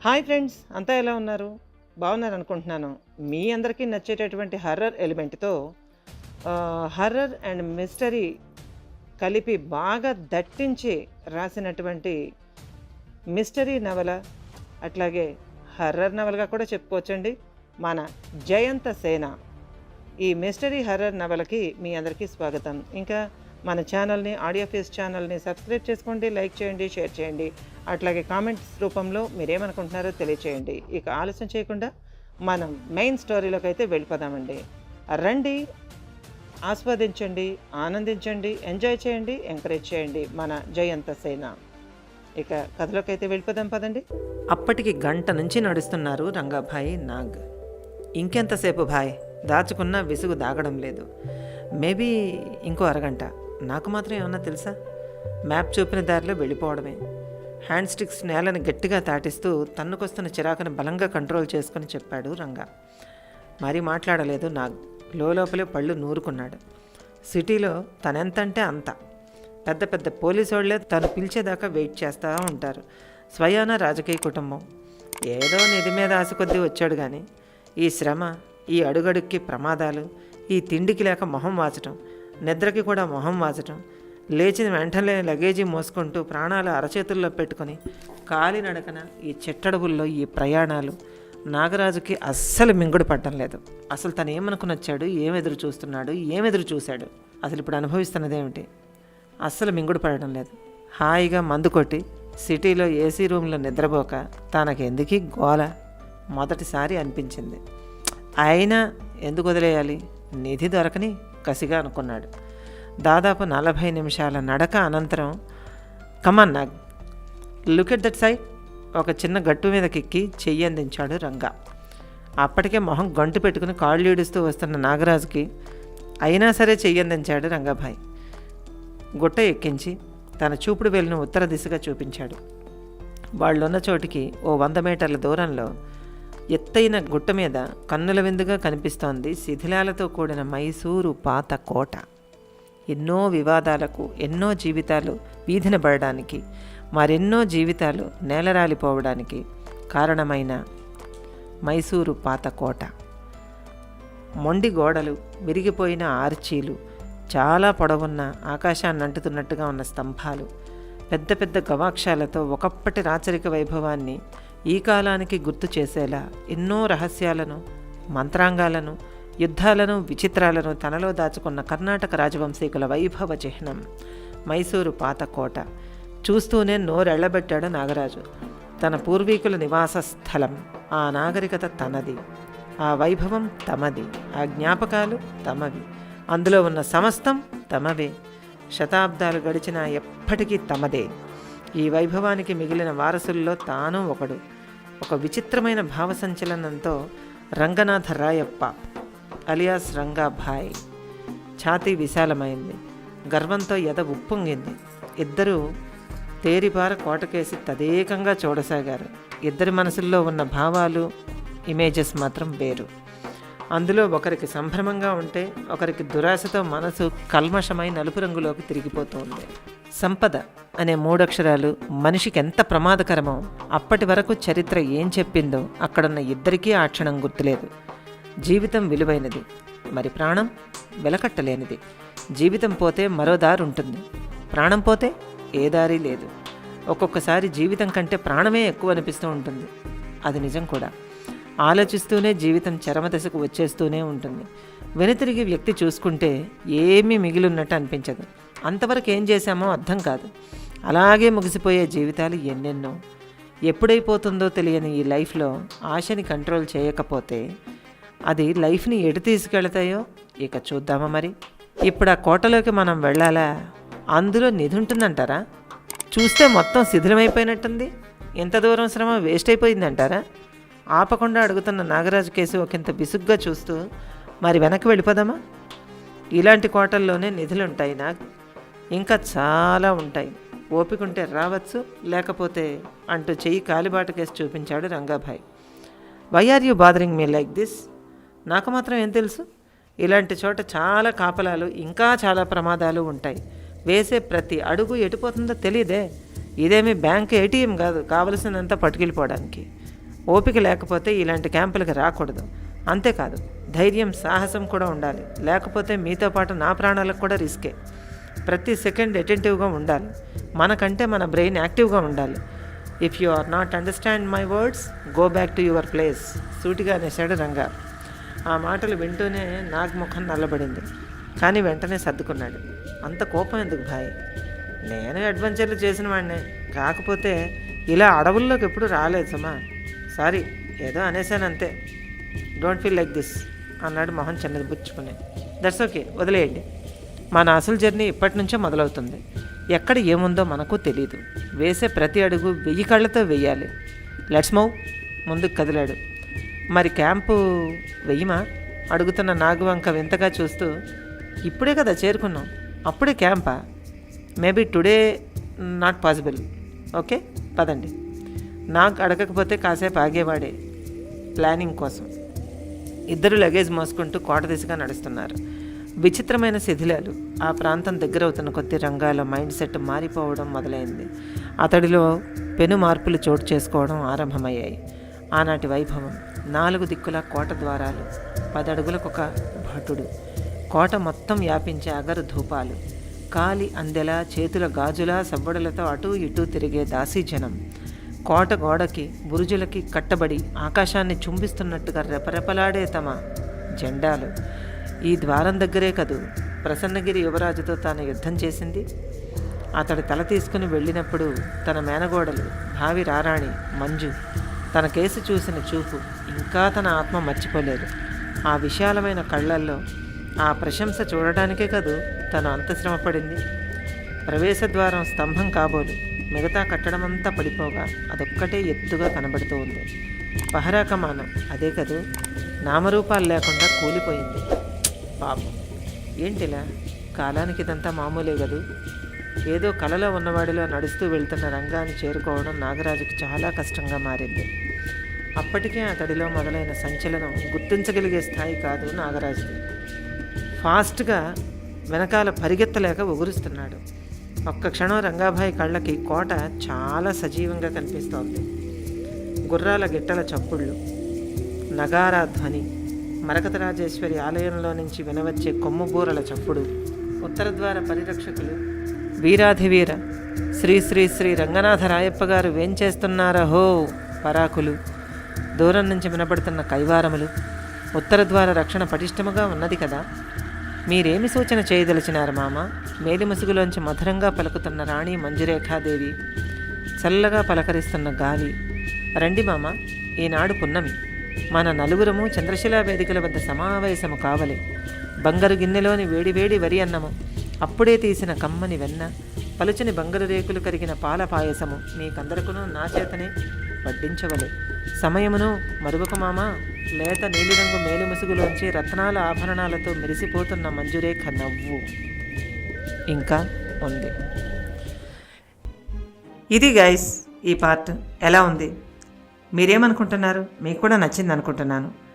Hi friends, అంతా ఎలా ఉన్నారు? బాగున్నారు అనుకుంటున్నాను. మీ అందరికీ నచ్చేటటువంటి హర్రర్ ఎలిమెంట్తో హర్రర్ అండ్ మిస్టరీ కలిపి బాగా దట్టించి రాసినటువంటి మిస్టరీ నవల, అట్లాగే హర్రర్ నవలగా కూడా చెప్పుకోవచ్చండి, మన జయంత సేన. ఈ మిస్టరీ హర్రర్ నవలకి మీ అందరికీ స్వాగతం. ఇంకా మన ఛానల్ని, ఆడియో ఫేస్ ఛానల్ని సబ్స్క్రైబ్ చేసుకోండి, లైక్ చేయండి, షేర్ చేయండి. అట్లాగే కామెంట్స్ రూపంలో మీరేమనుకుంటున్నారో తెలియచేయండి. ఇక ఆలస్యం చేయకుండా మనం మెయిన్ స్టోరీలోకి అయితే వెళ్ళిపోదామండి. రండి, ఆస్వాదించండి, ఆనందించండి, ఎంజాయ్ చేయండి, ఎంకరేజ్ చేయండి మన జయంత సేన. ఇక కథలోకి అయితే వెళ్ళిపోదాం పదండి. అప్పటికి గంట నుంచి నడుస్తున్నారు రంగాభాయ్, నాగ్. ఇంకెంతసేపు భాయ్, దాచుకున్న విసుగు దాగడం లేదు. మేబీ ఇంకో అరగంట. నాకు మాత్రం ఏమన్నా తెలుసా? మ్యాప్ చూపిన దారిలో వెళ్ళిపోవడమే. హ్యాండ్ స్టిక్స్ నేలను గట్టిగా తాటిస్తూ తన్నుకొస్తున్న చిరాకుని బలంగా కంట్రోల్ చేసుకుని చెప్పాడు రంగా. మరీ మాట్లాడలేదు నాగ్. లోపలే పళ్ళు నూరుకున్నాడు. సిటీలో తనెంతంటే అంత. పెద్ద పెద్ద పోలీసు వాళ్ళే తను పిలిచేదాకా వెయిట్ చేస్తూ ఉంటారు. స్వయాన రాజకీయ కుటుంబం. ఏదో నిధి మీద ఆశ కొద్దీ వచ్చాడు కానీ ఈ శ్రమ, ఈ అడుగడుక్కి ప్రమాదాలు, ఈ తిండికి లేక మొహం వాచటం, నిద్రకి కూడా మొహం వాచటం, లేచిన వెంటనే లగేజీ మోసుకుంటూ ప్రాణాలు అరచేతుల్లో పెట్టుకొని కాలినడకన ఈ చిట్టడవుల్లో ఈ ప్రయాణాలు నాగరాజుకి అస్సలు మింగుడు పడటం లేదు. అసలు తను ఏమనుకుని వచ్చాడు, ఏమెదురు చూస్తున్నాడు, ఏమెదురు చూశాడు, అసలు ఇప్పుడు అనుభవిస్తున్నదేమిటి? అస్సలు మింగుడు పడటం లేదు. హాయిగా మందు కొట్టి సిటీలో ఏసీ రూమ్లో నిద్రపోక తనకెందుకీ గోల మొదటిసారి అనిపించింది. అయినా ఎందుకు వదిలేయాలి, నిధి దొరకని కసిగా అనుకున్నాడు. దాదాపు 40 నిమిషాల నడక అనంతరం come on Nag, look at that side, ఒక చిన్న గట్టు మీదకెక్కి చెయ్యి అందించాడు రంగా. అప్పటికే మొహం గంటు పెట్టుకుని కాళ్ళు ఈడుస్తూ వస్తున్న నాగరాజుకి అయినా సరే చెయ్యి అందించాడు రంగాభాయ్. గుట్ట ఎక్కించి తన చూపుడు వేలును ఉత్తర దిశగా చూపించాడు. వాళ్ళున్న చోటికి ఓ 100 మీటర్ల దూరంలో ఎత్తైన గుట్ట మీద కన్నుల విందుగా కనిపిస్తోంది శిథిలాలతో కూడిన మైసూరు పాత కోట. ఎన్నో వివాదాలకు, ఎన్నో జీవితాలు వీధిన పడడానికి, మరెన్నో జీవితాలు నేలరాలిపోవడానికి కారణమైన మైసూరు పాత కోట. మొండి గోడలు, విరిగిపోయిన ఆర్చీలు, చాలా పొడవున్న ఆకాశాన్ని అంటుతున్నట్టుగా ఉన్న స్తంభాలు, పెద్ద పెద్ద గవాక్షాలతో ఒకప్పటి రాచరిక వైభవాన్ని ఈ కాలానికి గుర్తు చేసేలా ఎన్నో రహస్యాలను, మంత్రాంగాలను, యుద్ధాలను, విచిత్రాలను తనలో దాచుకున్న కర్ణాటక రాజవంశీకుల వైభవ చిహ్నం మైసూరు పాత కోట. చూస్తూనే నోరెళ్లబెట్టాడు నాగరాజు. తన పూర్వీకుల నివాస స్థలం, ఆ నాగరికత తనది, ఆ వైభవం తమది, ఆ జ్ఞాపకాలు తమవి, అందులో ఉన్న సమస్తం తమవే. శతాబ్దాలు గడిచినా ఎప్పటికీ తమదే. ఈ వైభవానికి మిగిలిన వారసుల్లో తాను ఒకడు. ఒక విచిత్రమైన భావ సంచలనంతో రంగనాథ రాయప్ప అలియాస్ రంగాభాయ్ ఛాతీ విశాలమైంది. గర్వంతో ఎద ఉప్పొంగింది. ఇద్దరూ తేరిపార కోటకేసి తదేకంగా చూడసాగారు. ఇద్దరి మనసుల్లో ఉన్న భావాలు, ఇమేజెస్ మాత్రం వేరు. అందులో ఒకరికి సంభ్రమంగా ఉంటే ఒకరికి దురాశతో మనసు కల్మషమై నలుపు రంగులోకి తిరిగిపోతుంది. సంపద అనే 3 అక్షరాలు మనిషికి ఎంత ప్రమాదకరమో అప్పటి వరకు చరిత్ర ఏం చెప్పిందో అక్కడున్న ఇద్దరికీ ఆ క్షణం గుర్తులేదు. జీవితం విలువైనది, మరి ప్రాణం వెలకట్టలేనిది. జీవితం పోతే మరో దారి ఉంటుంది, ప్రాణం పోతే ఏ దారి లేదు. ఒక్కొక్కసారి జీవితం కంటే ప్రాణమే ఎక్కువ అనిపిస్తూ ఉంటుంది. అది నిజం కూడా. ఆలోచిస్తూనే జీవితం చరమదశకు వచ్చేస్తూనే ఉంటుంది. వెనుతిరిగి వ్యక్తి చూసుకుంటే ఏమీ మిగిలిన్నట్టు అనిపించదు. అంతవరకు ఏం చేశామో అర్థం కాదు. అలాగే ముగిసిపోయే జీవితాలు ఎన్నెన్నో. ఎప్పుడైపోతుందో తెలియని ఈ లైఫ్లో ఆశని కంట్రోల్ చేయకపోతే అది లైఫ్ని ఎటు తీసుకెళ్తాయో ఇక చూద్దామా మరి. ఇప్పుడు ఆ కోటలోకి మనం వెళ్ళాలా? అందులో నిధి ఉంటుందంటారా? చూస్తే మొత్తం శిథిలమైపోయినట్టుంది. ఎంత దూరం శ్రమ వేస్ట్ అయిపోయిందంటారా? ఆపకుండా అడుగుతున్న నాగరాజు కేసు ఒకంత బిసుగ్గా చూస్తూ మరి వెనక్కి వెళ్ళిపోదామా? ఇలాంటి కోటల్లోనే నిధులుంటాయి నాకు, ఇంకా చాలా ఉంటాయి. ఓపికంటే రావచ్చు, లేకపోతే అంటూ చెయ్యి కాలిబాట కేసు చూపించాడు Rangabhai. Why are you bothering me like this? నాకు మాత్రం ఏం తెలుసు? ఇలాంటి చోట చాలా కాపలాలు, ఇంకా చాలా ప్రమాదాలు ఉంటాయి. వేసే ప్రతి అడుగు ఎటుపోతుందో తెలియదే. ఇదేమీ బ్యాంక్ ఏటీఎం కాదు కావలసినంత పట్టుకెళ్ళిపోవడానికి. ఓపిక లేకపోతే ఇలాంటి క్యాంపులకు రాకూడదు. అంతేకాదు, ధైర్యం, సాహసం కూడా ఉండాలి. లేకపోతే మీతో పాటు నా ప్రాణాలకు కూడా రిస్కే. ప్రతి సెకండ్ అటెంటివ్గా ఉండాలి. మనకంటే మన బ్రెయిన్ యాక్టివ్గా ఉండాలి. If you are not understand my words, go back to your place, సూటిగా అనేశాడు రంగా. ఆ మాటలు వింటూనే నాగ్ ముఖం నల్లబడింది. కానీ వెంటనే సర్దుకున్నాడు. అంత కోపం ఎందుకు భాయ్? నేను అడ్వెంచర్లు చేసిన వాడినే, కాకపోతే ఇలా అడవుల్లోకి ఎప్పుడు రాలేదు సుమా. సారీ, ఏదో అనేసాను అంతే. డోంట్ ఫీల్ లైక్ దిస్ అన్నాడు మొహం చిన్నది బుచ్చుకుని. దట్స్ ఓకే, వదిలేయండి. మన అసలు జర్నీ ఇప్పటి నుంచే మొదలవుతుంది. ఎక్కడ ఏముందో మనకు తెలీదు. వేసే ప్రతి అడుగు 1000 కళ్ళతో వెయ్యాలి. Let's move. ముందుకు కదిలాడు. మరి క్యాంపు వెయ్యమా అడుగుతున్న నాగువంక వింతగా చూస్తూ, ఇప్పుడే కదా చేరుకున్నాం, అప్పుడే CAMPA? Maybe today not possible. Okay పదండి. నాకు అడగకపోతే కాసేపు ఆగేవాడే ప్లానింగ్ కోసం. ఇద్దరు లగేజ్ మోసుకుంటూ కోట దిశగా నడుస్తున్నారు. విచిత్రమైన శిథిలాలు. ఆ ప్రాంతం దగ్గరవుతున్న కొద్ది రంగాల మైండ్ సెట్ మారిపోవడం మొదలైంది. అతడిలో పెను మార్పులు చోటు చేసుకోవడం ఆరంభమయ్యాయి. ఆనాటి వైభవం, 4 దిక్కుల కోట ద్వారాలు, 10 అడుగులకొక భటుడు, కోట మొత్తం వ్యాపించే అగరు ధూపాలు, కాలి అందెలా చేతుల గాజులా సవ్వడులతో అటూ ఇటూ తిరిగే దాసీజనం, కోట గోడకి బురుజులకి కట్టబడి ఆకాశాన్ని చుంబిస్తున్నట్టుగా రెపరెపలాడే తమ జెండాలు. ఈ ద్వారం దగ్గరే కదూ ప్రసన్నగిరి యువరాజుతో తాను యుద్ధం చేసింది. అతడి తల తీసుకుని వెళ్ళినప్పుడు తన మేనగోడలు భావి రారాణి మంజు తన కేసు చూసిన చూపు ఇంకా తన ఆత్మ మర్చిపోలేదు. ఆ విశాలమైన కళ్ళల్లో ఆ ప్రశంస చూడడానికే కదూ తను అంత శ్రమపడింది. ప్రవేశద్వారం స్తంభం కాబోలు, మిగతా కట్టడమంతా పడిపోగా అదొక్కటే ఎత్తుగా కనబడుతూ ఉంది. పహరా కమానం అదే కదూ, నామరూపాలు లేకుండా కూలిపోయింది. పాపం, ఏంటిలా? కాలానికి ఇదంతా మామూలే కదూ. ఏదో కలలో ఉన్నవాడిలో నడుస్తూ వెళ్తున్న రంగాన్ని చేరుకోవడం నాగరాజుకి చాలా కష్టంగా మారింది. అప్పటికే అతడిలో మొదలైన సంచలనం గుర్తించగలిగే స్థాయి కాదు నాగరాజుది. ఫాస్ట్గా వెనకాల పరిగెత్తలేక ఉగురుస్తున్నాడు. ఒక్క క్షణం రంగాభాయ్ కళ్ళకి కోట చాలా సజీవంగా కనిపిస్తోంది. గుర్రాల గిట్టల చప్పుళ్ళు, నగారా ధ్వని, మరకతరాజేశ్వరి ఆలయంలో నుంచి వినవచ్చే కొమ్ముబూరల చప్పుడు, ఉత్తరద్వార పరిరక్షకులు వీరాధివీర శ్రీ శ్రీ శ్రీ రంగనాథ రాయప్ప గారు వేంచేస్తున్నారహో పరాకులు, దూరం నుంచి వినపడుతున్న కైవారములు. ఉత్తరద్వార రక్షణ పటిష్టముగా ఉన్నది కదా. మీరేమి సూచన చేయదలిచినారు మామ? మేలి ముసుగులోంచి మధురంగా పలుకుతున్న రాణి మంజురేఖాదేవి, చల్లగా పలకరిస్తున్న గాలి. రండి మామ, ఈనాడు పున్నమి, మన నలుగురము చంద్రశిలా వేదికల వద్ద సమావేశము కావలి. బంగారు గిన్నెలోని వేడివేడి వరి అన్నము, అప్పుడే తీసిన కమ్మని వెన్న, పలుచని బంగారు రేకులు కరిగిన పాల పాయసము మీకందరకును నా చేతనే వడ్డించవలే. సమయమును మరువక మామ. లేత నీలిరంగు మేలి ముసుగులోంచి రత్నాల ఆభరణాలతో మెరిసిపోతున్న మంజురేఖ నవ్వు ఇంకా ఉంది. ఇది గైస్ ఈ పార్ట్. ఎలా ఉంది? మీరేమనుకుంటున్నారు? మీకు కూడా నచ్చింది అనుకుంటున్నాను.